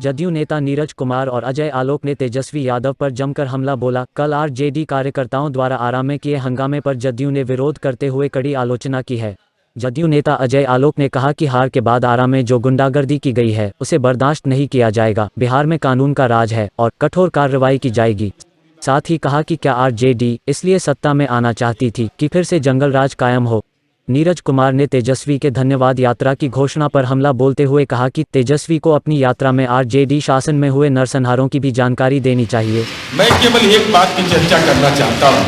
जदयू नेता नीरज कुमार और अजय आलोक ने तेजस्वी यादव पर जमकर हमला बोला। कल आरजेडी कार्यकर्ताओं द्वारा आरा में किए हंगामे पर जदयू ने विरोध करते हुए कड़ी आलोचना की है। जदयू नेता अजय आलोक ने कहा कि हार के बाद आरा में जो गुंडागर्दी की गई है उसे बर्दाश्त नहीं किया जाएगा। बिहार में कानून का राज है और कठोर कार्रवाई की जाएगी। साथ ही कहा कि क्या आरजेडी इसलिए सत्ता में आना चाहती थी कि फिर से जंगल राज कायम हो। नीरज कुमार ने तेजस्वी के धन्यवाद यात्रा की घोषणा पर हमला बोलते हुए कहा कि तेजस्वी को अपनी यात्रा में आरजेडी शासन में हुए नरसंहारों की भी जानकारी देनी चाहिए। मैं केवल एक बात की चर्चा करना चाहता हूं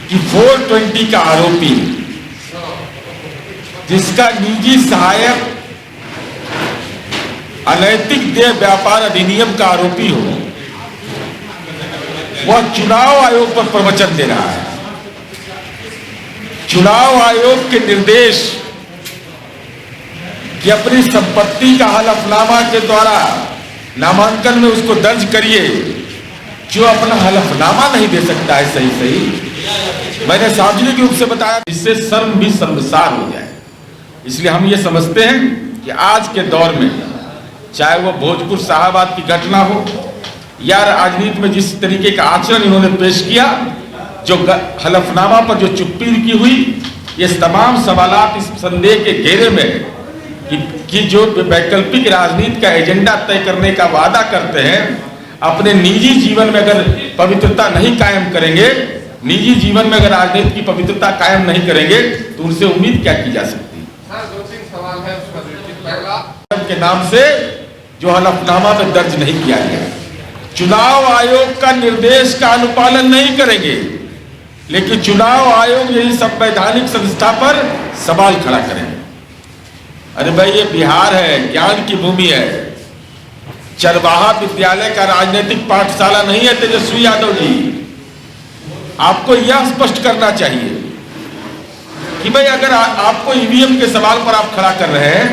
कि 420 का आरोपी जिसका निजी सहायक अनैतिक देह व्यापार अधिनियम का आरोपी हो, वह चुनाव आयोग पर प्रवचन दे रहा है। चुनाव आयोग के निर्देश कि अपनी संपत्ति का हलफनामा के द्वारा नामांकन में उसको दर्ज करिए, जो अपना हलफनामा नहीं दे सकता है सही मैंने सार्वजनिक रूप से बताया, इससे शर्म भी शर्मसार हो जाए। इसलिए हम ये समझते हैं कि आज के दौर में चाहे वो भोजपुर शाहाबाद की घटना हो या राजनीति में जिस तरीके का आचरण इन्होंने पेश किया, जो हलफनामा पर जो चुप्पी की हुई, ये तमाम सवालात इस संदेह के घेरे में कि जो वैकल्पिक राजनीति का एजेंडा तय करने का वादा करते हैं, अपने निजी जीवन में अगर पवित्रता नहीं कायम करेंगे, निजी जीवन में अगर राजनीति की पवित्रता कायम नहीं करेंगे, तो उनसे उम्मीद क्या की जा सकती है। सवाल है उसका के नाम से जो हलफनामा में दर्ज नहीं किया गया, चुनाव आयोग का निर्देश का अनुपालन नहीं करेंगे, लेकिन चुनाव आयोग यही संवैधानिक संस्था पर सवाल खड़ा करेंगे। अरे भाई, ये बिहार है, ज्ञान की भूमि है, चरवाहा विद्यालय का राजनीतिक पाठशाला नहीं है। तेजस्वी यादव जी, आपको यह स्पष्ट करना चाहिए कि भाई अगर आपको ईवीएम के सवाल पर आप खड़ा कर रहे हैं,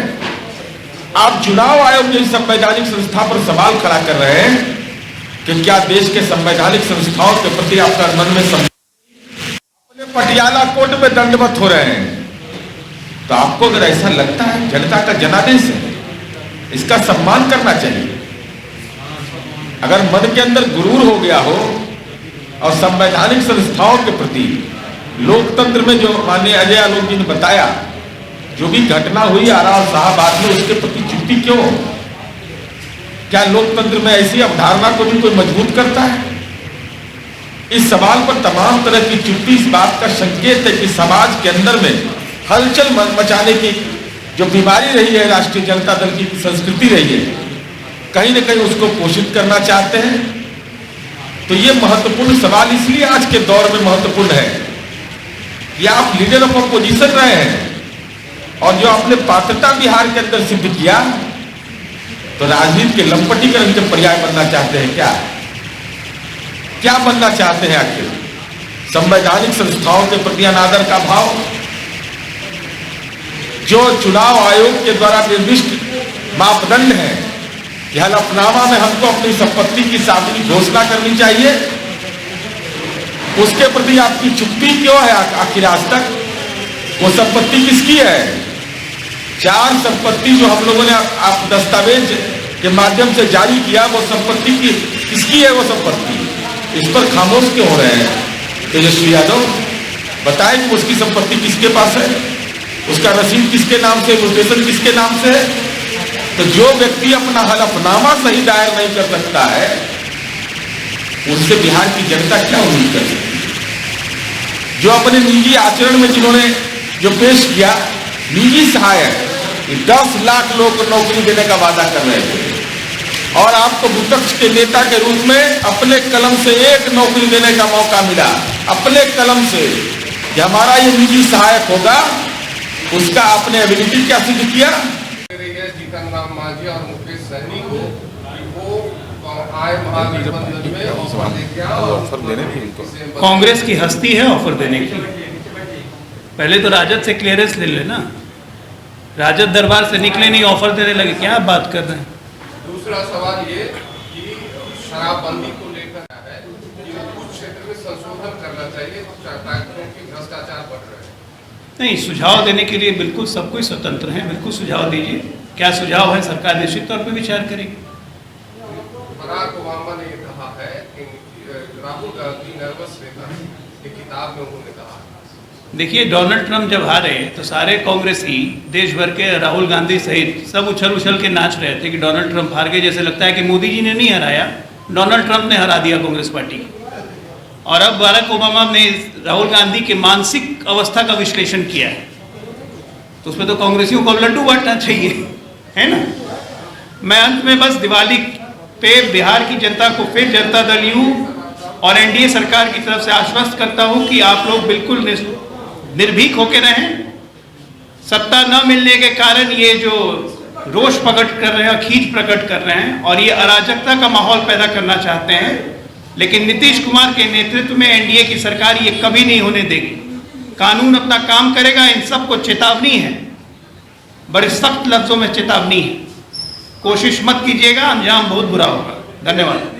आप चुनाव आयोग जैसी संवैधानिक संस्था पर सवाल खड़ा कर रहे हैं कि क्या देश के संवैधानिक संस्थाओं के प्रति आपका मन में अपने पटियाला कोर्ट में दंडवत हो रहे हैं, तो आपको अगर ऐसा लगता है जनता का जनादेश है, इसका सम्मान करना चाहिए। अगर मन के अंदर गुरूर हो गया हो और संवैधानिक संस्थाओं के प्रति लोकतंत्र में जो माननीय अजय आलोक जी ने बताया, जो भी घटना हुई आरा और शाहाबाद में, उसके प्रति चुप्पी क्यों? क्या लोकतंत्र में ऐसी अवधारणा को भी कोई मजबूत करता है? इस सवाल पर तमाम तरह की चुप्पी इस बात का संकेत है कि समाज के अंदर में हलचल मचाने की जो बीमारी रही है, राष्ट्रीय जनता दल की संस्कृति रही है, कहीं न कहीं उसको पोषित करना चाहते हैं। तो ये महत्वपूर्ण सवाल इसलिए आज के दौर में महत्वपूर्ण है कि आप लीडर ऑफ अपोजिशन रहे हैं और जो आपने पात्रता बिहार के अंदर सिद्ध किया, तो राजनीति के लंपटीकरण के पर्याय बनना चाहते हैं क्या? क्या बनना चाहते हैं आखिर? संवैधानिक संस्थाओं के प्रति अनादर का भाव, जो चुनाव आयोग के द्वारा निर्दिष्ट मापदंड है कि हलफनामा में हमको अपनी संपत्ति की सार्वजनिक घोषणा करनी चाहिए, उसके प्रति आपकी चुप्पी क्यों है आखिर आज तक? वो संपत्ति किसकी है? 4 संपत्ति जो हम लोगों ने आप दस्तावेज के माध्यम से जारी किया, वो संपत्ति की किसकी है? वो संपत्ति, इस पर खामोश क्यों हो रहे हैं? तेजस्वी यादव बताएं कि उसकी संपत्ति किसके पास है, उसका रसीद किसके नाम से, म्यूटेशन किसके नाम से है? तो जो व्यक्ति अपना हलफनामा सही दायर नहीं कर सकता है, उससे बिहार की जनता क्या उम्मीद कर सकती है? जो अपने निजी आचरण में जिन्होंने जो पेश किया, निजी सहायक 10 लाख लोग को नौकरी देने का वादा कर रहे थे और आपको विपक्ष के नेता के रूप में अपने कलम से एक नौकरी देने का मौका मिला, अपने कलम से कि हमारा ये निजी सहायक होगा, उसका आपने एबिलिटी क्या सिद्ध किया? जीतन राम मांझी और मुकेश सहनी को वो आए महागठबंधन में ऑफर देने की, कांग्रेस की हस्ती है ऑफर देने की। पहले तो राजद से क्लियरेंस ले लेना, राजद दरबार से निकले नहीं ऑफर देने लगे, क्या आप बात कर रहे हैं? दूसरा सवाल ये कि शराबबंदी को लेकर है कि कुछ क्षेत्र में संशोधन करना चाहिए क्योंकि भ्रष्टाचार बढ़ रहा है। नहीं, सुझाव देने के लिए बिल्कुल सब कोई स्वतंत्र हैं, बिल्कुल सुझाव दीजिए। क्या सुझाव है, सरकार निश्चित तौर पर विचार करेगी। बराक ओबामा ने ये कहा है कि राहुल गांधी नर्वस नेता है, ये किताब में उन्होंने कहा। देखिए, डोनाल्ड ट्रंप जब हारे तो सारे कांग्रेसी देश भर के राहुल गांधी सहित सब उछल उछल के नाच रहे थे कि डोनाल्ड ट्रंप हार गए। जैसे लगता है कि मोदी जी ने नहीं हराया, डोनाल्ड ट्रंप ने हरा दिया कांग्रेस पार्टी। और अब बराक ओबामा ने राहुल गांधी के मानसिक अवस्था का विश्लेषण किया है, तो उसमें तो कांग्रेसियों को लड्डू बांटना चाहिए, है ना। मैं अंत में बस दिवाली पे बिहार की जनता को फिर जनता दल यू और एनडीए सरकार की तरफ से आश्वस्त करता हूं कि आप लोग बिल्कुल निर्भीक होकर रहें। सत्ता न मिलने के कारण ये जो रोष प्रकट कर रहे हैं, खींच प्रकट कर रहे हैं और ये अराजकता का माहौल पैदा करना चाहते हैं, लेकिन नीतीश कुमार के नेतृत्व में एनडीए की सरकार ये कभी नहीं होने देगी। कानून अपना काम करेगा। इन सबको चेतावनी है, बड़े सख्त लफ्जों में चेतावनी है। कोशिश मत कीजिएगा, अंजाम बहुत बुरा होगा। धन्यवाद।